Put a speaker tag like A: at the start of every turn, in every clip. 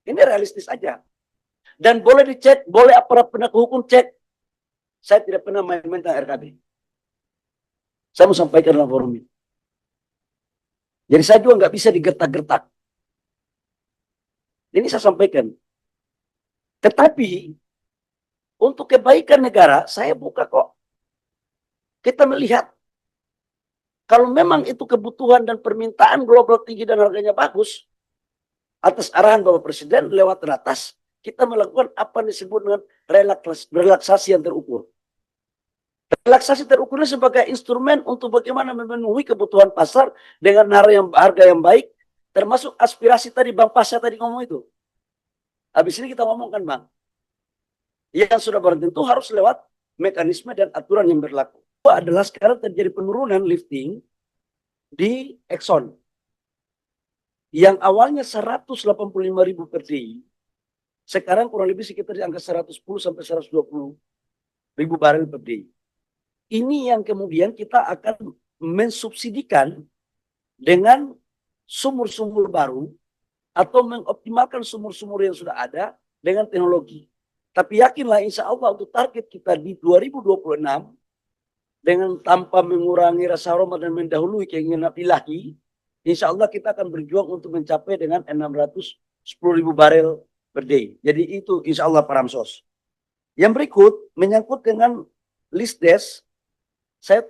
A: Ini realistis aja. Dan boleh dicek, boleh aparat penegak hukum cek. Saya tidak pernah main-main tentang RKB. Saya mau sampaikan dalam forum ini. Jadi saya juga nggak bisa digertak-gertak. Ini saya sampaikan. Tetapi untuk kebaikan negara, saya buka kok. Kita melihat kalau memang itu kebutuhan dan permintaan global tinggi dan harganya bagus, atas arahan Bapak Presiden lewat teratas, kita melakukan apa yang disebut dengan relaksasi yang terukur. Relaksasi terukurnya sebagai instrumen untuk bagaimana memenuhi kebutuhan pasar dengan harga yang baik, termasuk aspirasi tadi Bang Pasha tadi ngomong itu. Habis ini kita ngomongkan Bang, yang sudah barang tentu harus lewat mekanisme dan aturan yang berlaku. Itu adalah sekarang terjadi penurunan lifting di Exxon. Yang awalnya 185.000 per day, sekarang kurang lebih sekitar di angka 110 sampai 120.000 barel per day. Ini yang kemudian kita akan mensubsidikan dengan sumur-sumur baru atau mengoptimalkan sumur-sumur yang sudah ada dengan teknologi. Tapi yakinlah insya Allah untuk target kita di 2026 dengan tanpa mengurangi rasa hormat dan mendahului keinginan ilahi, insya Allah kita akan berjuang untuk mencapai dengan 610.000 barel per day. Jadi itu insya Allah Pak Ramsos. Yang berikut menyangkut dengan list desk. Saya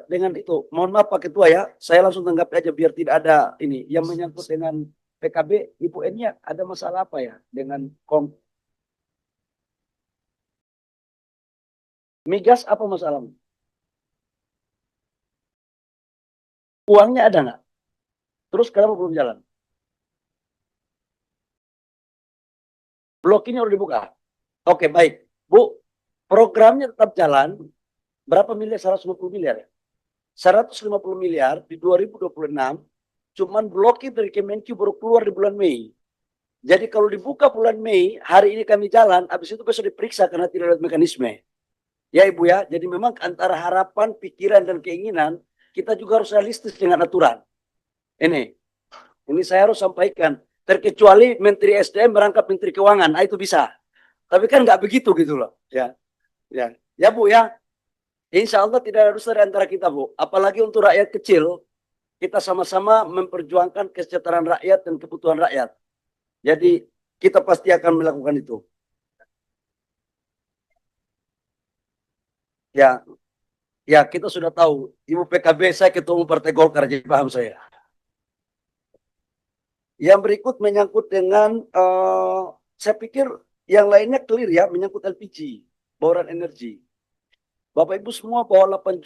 A: dengan itu, mohon maaf Pak Ketua ya, saya langsung tanggapi aja biar tidak ada ini. Yang menyangkut dengan PKB, Ibu N-nya ada masalah apa ya dengan migas apa masalahnya? Uangnya ada nggak? Terus kenapa belum jalan? Blok ini udah dibuka. Oke baik, Bu, programnya tetap jalan. Berapa miliar? 150 miliar ya? 150 miliar di 2026, cuman blokir dari Kemenkyu baru keluar di bulan Mei. Jadi kalau dibuka bulan Mei, hari ini kami jalan, habis itu besok diperiksa karena tidak ada mekanisme. Ya Ibu ya, jadi memang antara harapan, pikiran, dan keinginan, kita juga harus realistis dengan aturan. Ini saya harus sampaikan. Terkecuali Menteri SDM merangkap Menteri Keuangan, itu bisa. Tapi kan nggak begitu gitu loh. Ya Bu ya. Insya Allah tidak ada dusta di antara kita Bu. Apalagi untuk rakyat kecil, kita sama-sama memperjuangkan kesejahteraan rakyat dan kebutuhan rakyat. Jadi kita pasti akan melakukan itu. Ya kita sudah tahu. Ibu PKB saya ketua umum Partai Golkar, jadi paham saya. Yang berikut menyangkut dengan, saya pikir yang lainnya clear ya, menyangkut LPG, bauran energi. Bapak Ibu semua bahwa 8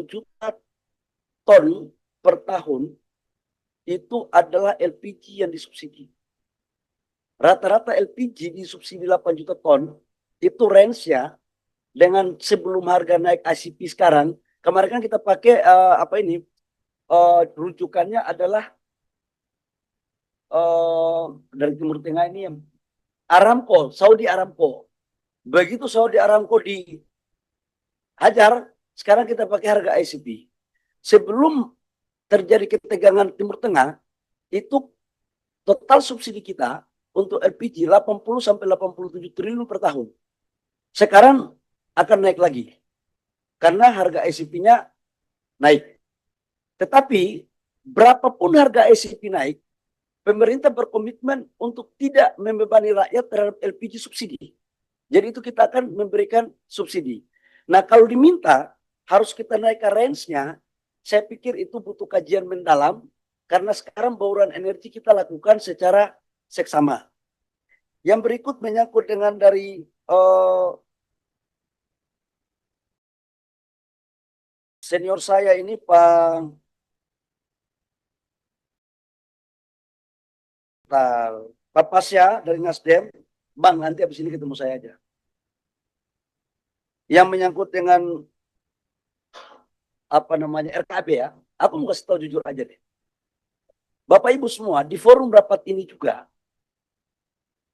A: juta ton per tahun itu adalah LPG yang disubsidi. Rata-rata LPG disubsidi 8 juta ton, itu range-nya dengan sebelum harga naik ICP sekarang. Kemarin kan kita pakai rujukannya adalah dari Timur Tengah ini yang Aramco, Saudi Aramco. Begitu Saudi Aramco dihajar, sekarang kita pakai harga ICP. Sebelum terjadi ketegangan Timur Tengah, itu total subsidi kita untuk LPG 80 sampai 87 triliun per tahun. Sekarang akan naik lagi karena harga ICP-nya naik. Tetapi berapapun harga ICP naik, pemerintah berkomitmen untuk tidak membebani rakyat terhadap LPG subsidi. Jadi itu kita akan memberikan subsidi. Nah kalau diminta harus kita naikkan range-nya, saya pikir itu butuh kajian mendalam karena sekarang bauran energi kita lakukan secara seksama. Yang berikut menyangkut dengan dari senior saya ini Pak Pasya dari Nasdem. Bang, nanti habis ini ketemu saya aja. Yang menyangkut dengan RKB ya, aku mau kasih tahu jujur aja deh. Bapak Ibu semua di forum rapat ini juga,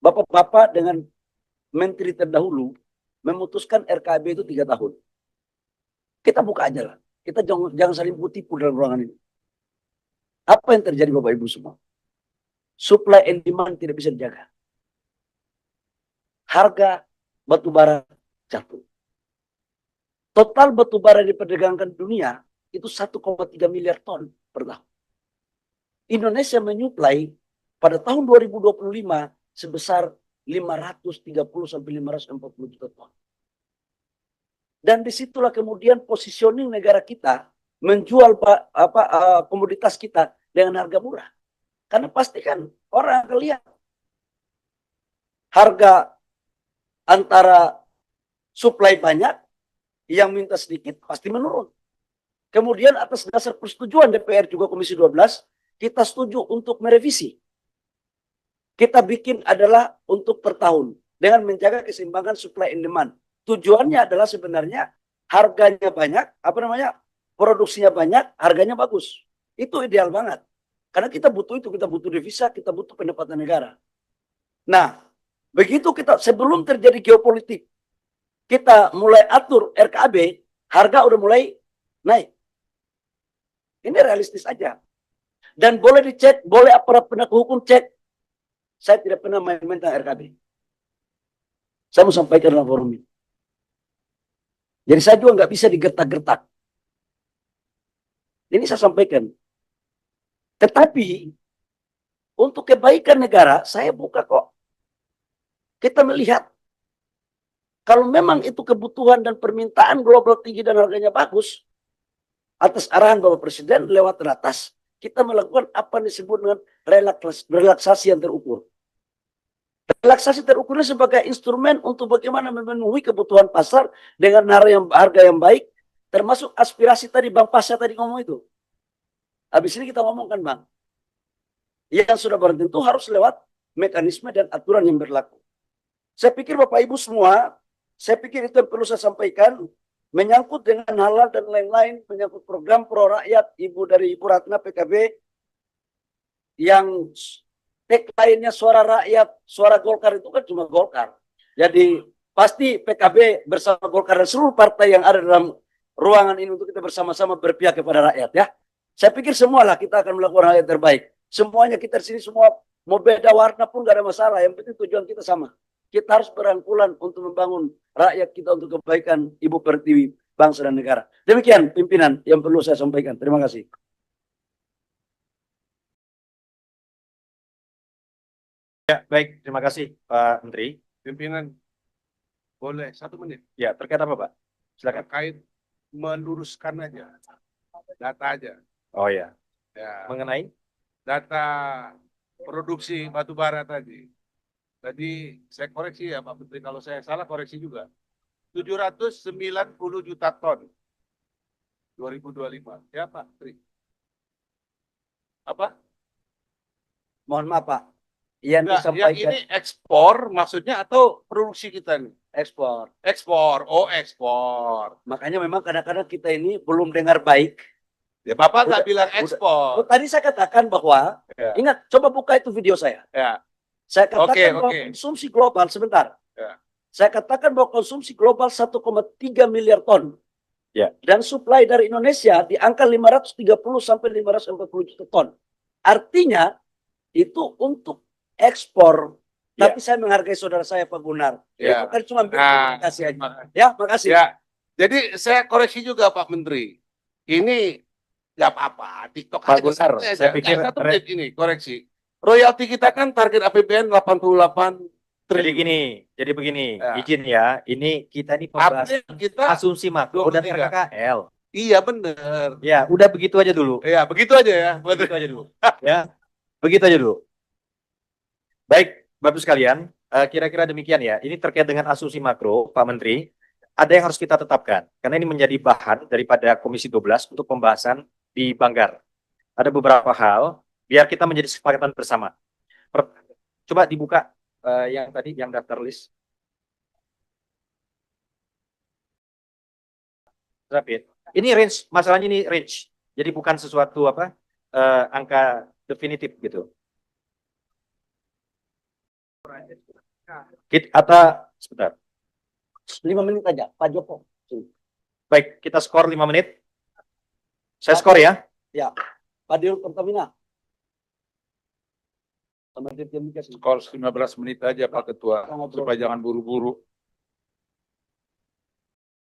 A: Bapak-bapak dengan menteri terdahulu memutuskan RKB itu 3 tahun. Kita buka aja lah. Kita jangan saling tipu dalam ruangan ini. Apa yang terjadi Bapak Ibu semua? supply and demand tidak bisa dijaga. Harga batu bara jatuh. Total batu bara diperdagangkan dunia itu 1,3 miliar ton per tahun. Indonesia menyuplai pada tahun 2025 sebesar 530 sampai 540 juta ton. Dan disitulah kemudian positioning negara kita menjual komoditas kita dengan harga murah. Karena pasti kan orang akan lihat harga antara supply banyak, yang minta sedikit pasti menurun. Kemudian atas dasar persetujuan DPR juga Komisi 12, kita setuju untuk merevisi. Kita bikin adalah untuk per tahun dengan menjaga keseimbangan supply and demand. Tujuannya adalah sebenarnya harganya banyak, produksinya banyak, harganya bagus. Itu ideal banget. Karena kita butuh itu, kita butuh devisa, kita butuh pendapatan negara. Nah, begitu kita sebelum terjadi geopolitik, kita mulai atur RKAB, harga udah mulai naik. Ini realistis aja. Dan boleh dicek, boleh aparat penegak hukum cek. Saya tidak pernah main-main tentang RKAB. Saya mau sampaikan dalam forum ini. Jadi saya juga nggak bisa digertak-gertak. Ini saya sampaikan. Tetapi untuk kebaikan negara, saya buka kok. Kita melihat kalau memang itu kebutuhan dan permintaan global tinggi dan harganya bagus, atas arahan Bapak Presiden lewat teratas, kita melakukan apa yang disebut dengan relaksasi yang terukur. Relaksasi terukurnya sebagai instrumen untuk bagaimana memenuhi kebutuhan pasar dengan harga yang baik, termasuk aspirasi tadi Bang Pasha tadi ngomong itu. Habis ini kita ngomongkan Bang, yang sudah barang tentu harus lewat mekanisme dan aturan yang berlaku. Saya pikir Bapak Ibu semua, saya pikir itu yang perlu saya sampaikan, menyangkut dengan halal dan lain-lain, menyangkut program pro rakyat Ibu Ratna PKB, yang tagline-nya suara rakyat, suara Golkar itu kan cuma Golkar. Jadi pasti PKB bersama Golkar dan seluruh partai yang ada dalam ruangan ini untuk kita bersama-sama berpihak kepada rakyat ya. Saya pikir semualah kita akan melakukan hal yang terbaik. Semuanya kita di sini semua mau beda warna pun gak ada masalah. Yang penting tujuan kita sama. Kita harus berangkulan untuk membangun rakyat kita untuk kebaikan Ibu Pertiwi, bangsa dan negara. Demikian pimpinan yang perlu saya sampaikan. Terima kasih.
B: Ya, baik. Terima kasih Pak Menteri.
C: Pimpinan, boleh 1 menit.
B: Ya, terkait apa Pak? Silakan.
C: Terkait meluruskan aja, data aja.
B: Oh ya,
C: Ya,
B: mengenai
C: data produksi batu bara tadi. Tadi saya koreksi ya Pak Menteri, kalau saya salah koreksi juga. 790 juta ton 2025. Ya Pak Menteri. Apa?
A: Mohon maaf Pak. Yang
C: Enggak, yang
A: disampaikan
C: ini ekspor maksudnya atau produksi kita nih?
A: ekspor.
C: Ekspor, oh ekspor.
A: Makanya memang kadang-kadang kita ini belum dengar baik.
C: Ya Bapak nggak bilang ekspor.
A: Tadi saya katakan bahwa,
C: Ya.
A: ingat, coba buka itu video saya.
C: Ya.
A: Saya katakan
C: Oke,
A: bahwa
C: oke.
A: konsumsi global, sebentar.
C: Ya.
A: Saya katakan bahwa konsumsi global 1,3 miliar ton.
B: Ya.
A: Dan supply dari Indonesia di angka 530 sampai 540 juta ton. Artinya, itu untuk ekspor.
B: Ya.
A: Tapi saya menghargai saudara saya Pak Gunar.
C: Ya.
A: Itu kan cuma kasih aja.
C: Makasih.
A: Ya, makasih.
C: Ya, jadi saya koreksi juga Pak Menteri. Ini nggak apa-apa, TikTok
B: Pak
C: aja.
B: Gunar,
C: santai aja.
B: saya pikir
C: 1 menit ini koreksi. Royalti kita kan target APBN 88
B: jadi
C: triliun.
B: jadi begini,
C: Ya.
B: izin ya, ini kita ini pembahas
C: Artinya kita,
B: asumsi makro dan
C: 23.
B: RKKL.
C: iya benar.
B: Ya, udah begitu aja dulu.
C: Ya, begitu aja ya.
B: Begitu aja dulu. Ya, begitu aja dulu. Baik, Bapak sekalian, kira-kira demikian ya. Ini terkait dengan asumsi makro, Pak Menteri. Ada yang harus kita tetapkan, karena ini menjadi bahan daripada Komisi 12 untuk pembahasan di Banggar. Ada beberapa hal, biar kita menjadi kesepakatan bersama. Coba dibuka yang tadi, yang daftar list. Rapid. Ini range, masalahnya ini range. Jadi bukan sesuatu angka definitif gitu. Atau sebentar.
A: 5 menit aja, Pak Joko.
B: Baik, kita skor 5 menit. Saya skor ya.
A: Ya, Pak Dirut Pertamina. sama Dirjen Migas.
C: Skor 15 menit aja Pak Ketua, supaya jangan buru-buru.